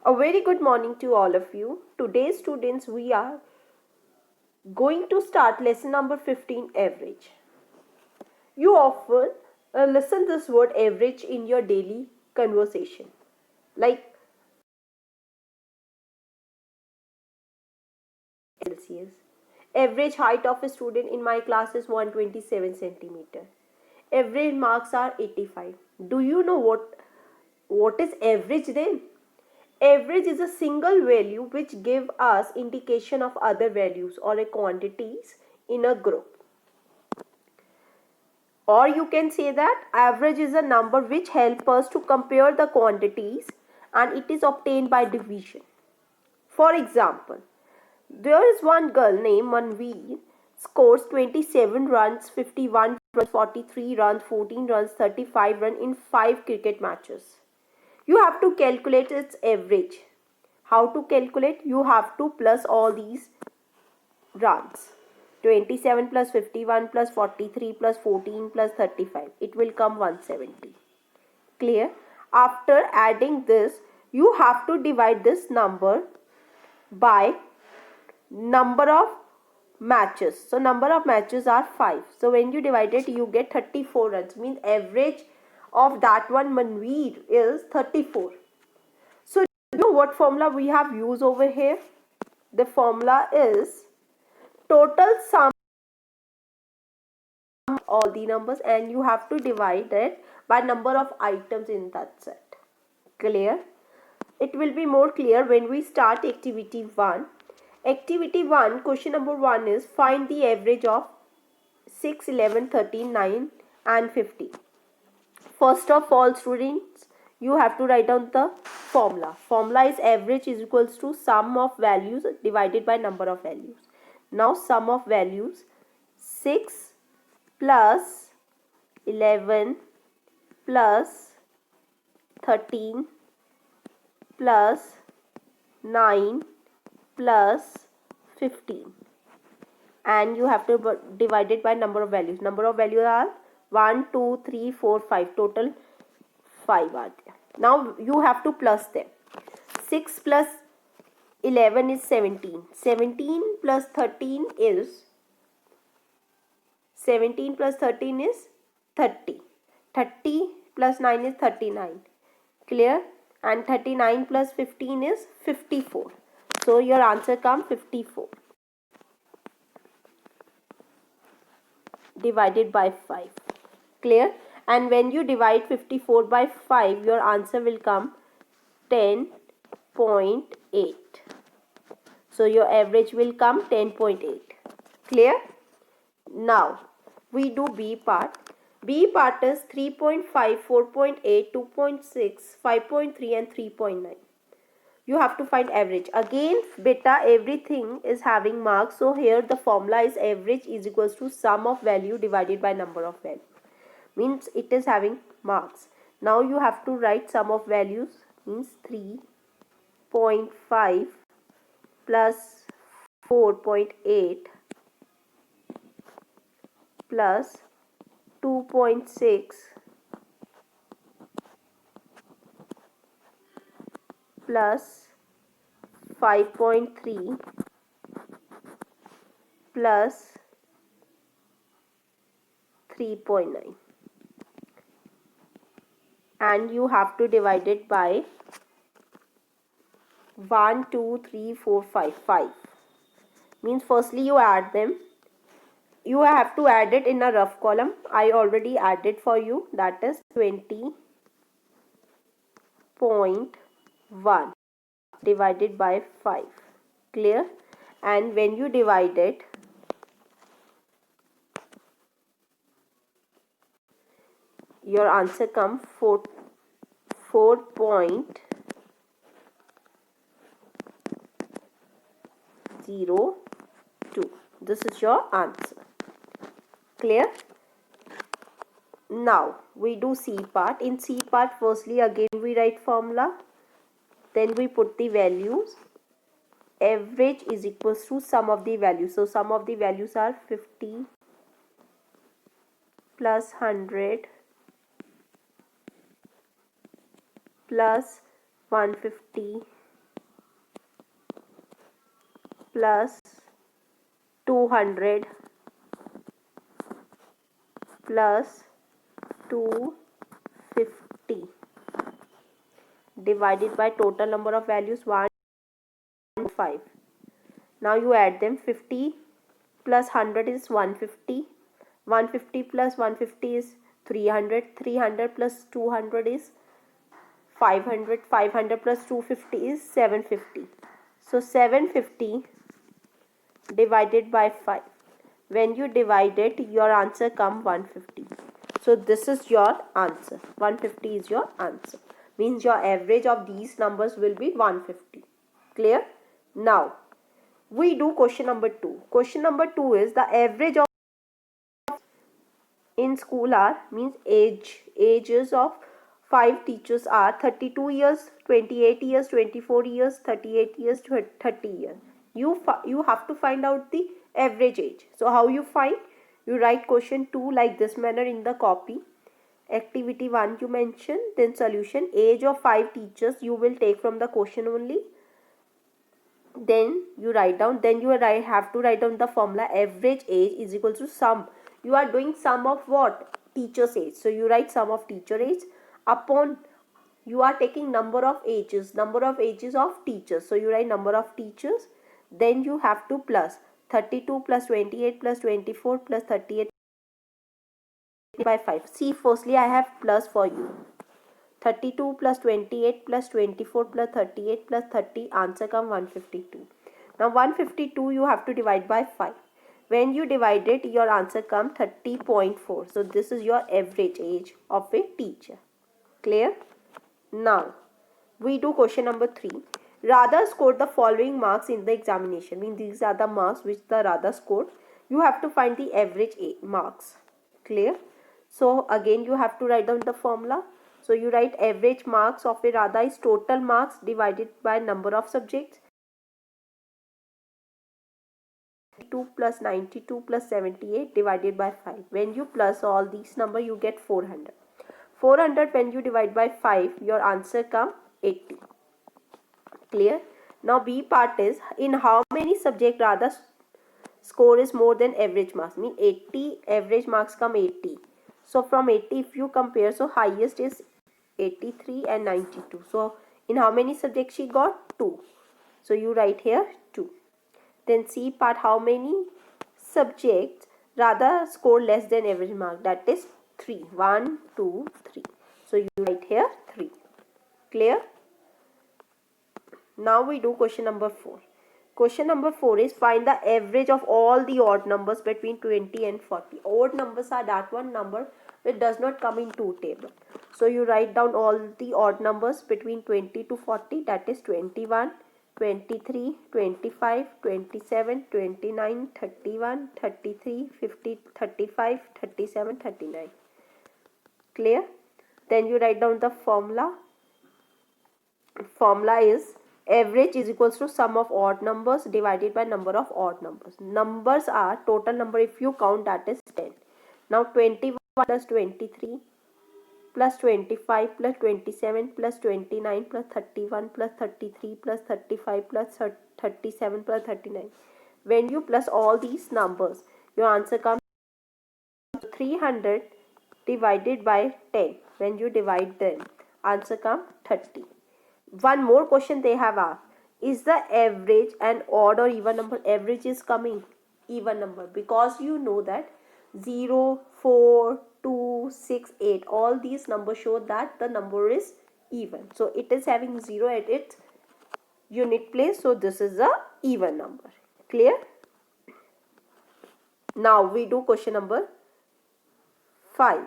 A very good morning to all of you. Today, students, we are going to start lesson number 15, average. You often listen this word average in your daily conversation. Like Celsius. Average height of a student in my class is 127 centimeter. Average marks are 85. Do you know what is average then? Average is a single value which give us indication of other values or a quantities in a group. Or you can say that average is a number which help us to compare the quantities and it is obtained by division. For example, there is one girl named Manveer scores 27 runs, 51 runs, 43 runs, 14 runs, 35 runs in 5 cricket matches. You have to calculate its average. How to calculate? You have to plus all these runs. 27 plus 51 plus 43 plus 14 plus 35. It will come 170. Clear? After adding this, you have to divide this number by number of matches. So number of matches are 5. So when you divide it, you get 34 runs. Means average of that one Manveer is 34. So you know what formula we have used over here? The formula is total sum of all the numbers and you have to divide it by number of items in that set. Clear? It will be more clear when we start activity 1. Activity 1, question number 1 is find the average of 6, 11, 13, 9 and 15. First of all, students, you have to write down the formula. Formula is average is equals to sum of values divided by number of values. Now sum of values 6 plus 11 plus 13 plus 9 plus 15 and you have to divide it by number of values. Number of values are 1, 2, 3, 4, 5. Total 5 are there. Now you have to plus them. 6 plus 11 is 17. 17 plus 13 is 17 plus 13 is 30. 30 plus 9 is 39. Clear? And 39 plus 15 is 54. So your answer comes 54. Divided by 5. Clear? And when you divide 54 by 5, your answer will come 10.8. So your average will come 10.8. Clear? Now we do B part. B part is 3.5, 4.8, 2.6, 5.3 and 3.9. You have to find average. Again, beta, everything is having marks. So here the formula is average is equals to sum of value divided by number of value. Means it is having marks. Now you have to write sum of values. Means 3.5 plus 4.8 plus 2.6 plus 5.3 plus 3.9 and you have to divide it by 1, 2, 3, 4, 5. 5 means firstly you add them. You have to add it in a rough column. I already added for you. That is 20.1 divided by 5. Clear? And when you divide it, your answer comes 4.02. This is your answer. Clear? Now we do C part. In C part, firstly again we write formula. Then we put the values. Average is equals to sum of the values. So sum of the values are 50 plus 100 plus 150 plus 200 plus 250 divided by total number of values 1 5. Now you add them. 50 plus 100 is 150. 150 plus 150 is 300. 300 plus 200 is 500. 500 plus 250 is 750. So 750 divided by 5. When you divide it, your answer come 150. So this is your answer. 150 is your answer. Means your average of these numbers will be 150. Clear? Now, we do question number 2. Question number 2 is the average of in school are, means ages of 5 teachers are 32 years, 28 years, 24 years, 38 years, 30 years. You have to find out the average age. So how you find? You write question 2 like this manner in the copy. Activity 1 you mention, then solution. Age of 5 teachers you will take from the question only. Then you write down, then you have to write down the formula. Average age is equal to sum. You are doing sum of what? Teacher's age. So you write sum of teacher age upon, you are taking number of ages of teachers. So you write number of teachers. Then you have to plus 32 plus 28 plus 24 plus 38 by 5. See, firstly I have plus for you. 32 plus 28 plus 24 plus 38 plus 30, answer come 152. Now 152 you have to divide by 5. When you divide it, your answer come 30.4. So this is your average age of a teacher. Clear? Now we do question number 3. Radha scored the following marks in the examination. Means these are the marks which the Radha scored. You have to find the average marks. Clear? So again you have to write down the formula. So you write average marks of a Radha is total marks divided by number of subjects. 2 plus 92 plus 78 divided by 5. When you plus all these number, you get 400. 400 when you divide by 5, your answer come 80. Clear? Now B part is, in how many subject Radha's score is more than average marks? Mean 80, average marks come 80. So from 80 if you compare, so highest is 83 and 92. So in how many subjects she got? 2. So you write here 2. Then C part, how many subjects Radha scored less than average mark? That is 3. 1, 2, 3. So you write here 3. Clear? Now we do question number 4. Question number 4 is find the average of all the odd numbers between 20 and 40. Odd numbers are that one number which does not come in two table. So you write down all the odd numbers between 20 to 40, that is 21, 23, 25, 27, 29, 31, 33, 50, 35, 37, 39. Clear? Then you write down the formula. Formula is average is equals to sum of odd numbers divided by number of odd numbers. Numbers are total number, if you count, that is 10. Now 21 plus 23 plus 25 plus 27 plus 29 plus 31 plus 33 plus 35 plus 37 plus 39. When you plus all these numbers, your answer comes 300 divided by 10. When you divide them, answer comes 30. One more question they have asked. Is the average an odd or even number? Average is coming even number, because you know that 0, 4, 2, 6, 8, all these numbers show that the number is even. So it is having 0 at its unit place. So this is a even number. Clear? Now we do question number 5.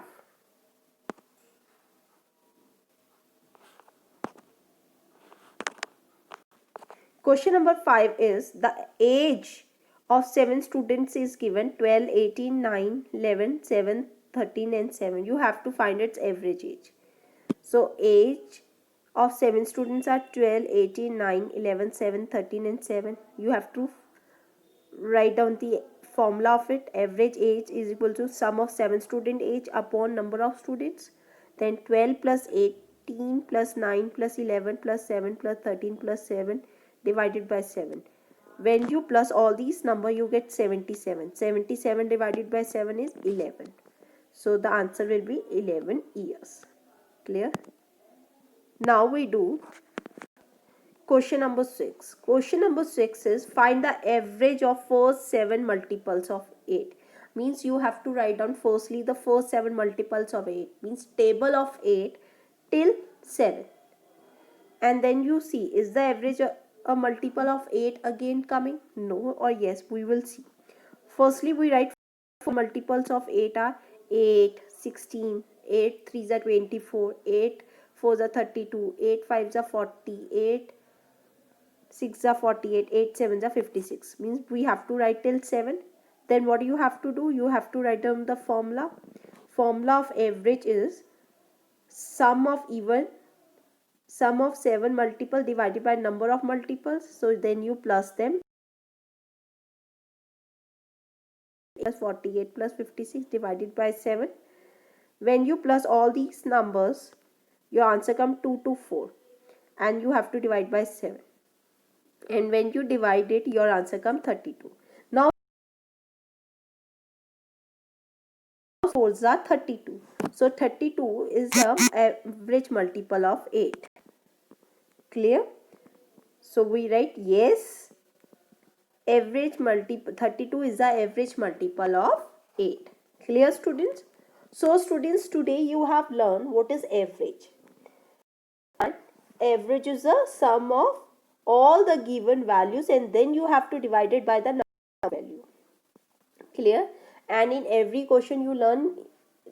Question number 5 is the age of 7 students is given 12, 18, 9, 11, 7, 13 and 7. You have to find its average age. So age of 7 students are 12, 18, 9, 11, 7, 13 and 7. You have to write down the formula of it. Average age is equal to sum of 7 student age upon number of students. Then 12 plus 18 plus 9 plus 11 plus 7 plus 13 plus 7 divided by 7. When you plus all these number, you get 77. 77 divided by 7 is 11. So the answer will be 11 years. Clear? Now we do question number 6. Question number 6 is find the average of first 7 multiples of 8. Means you have to write down firstly the first 7 multiples of 8. Means table of 8 till 7. And then you see, is the average a multiple of 8 again coming? No or yes, we will see. Firstly, we write multiples of 8 are 8, 16, 8 3s are 24, 8 4s are 32, 8 5s are 40, 8 6s are 48, 8 7s are 56. Means we have to write till 7. Then what you have to do? You have to write down the formula. Formula of average is sum of 7 multiple divided by number of multiples. So then you plus them. Plus 48 plus 56 divided by 7. When you plus all these numbers, your answer comes 2 to 4. And you have to divide by 7. And when you divide it, your answer comes 32. Now 4s are 32. So 32 is the average multiple of 8. Clear? So we write yes, average multiple 32 is the average multiple of 8. Clear, students? So students, today you have learned what is average. And average is the sum of all the given values and then you have to divide it by the number value. Clear? And in every question you learn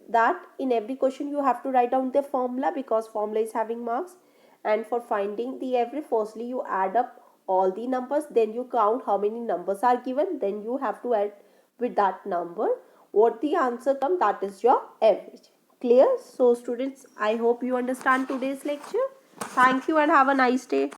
that in every question you have to write down the formula because formula is having marks. And for finding the average, firstly you add up all the numbers, then you count how many numbers are given, then you have to add with that number what the answer comes, that is your average. Clear? So students, I hope you understand today's lecture. Thank you and have a nice day.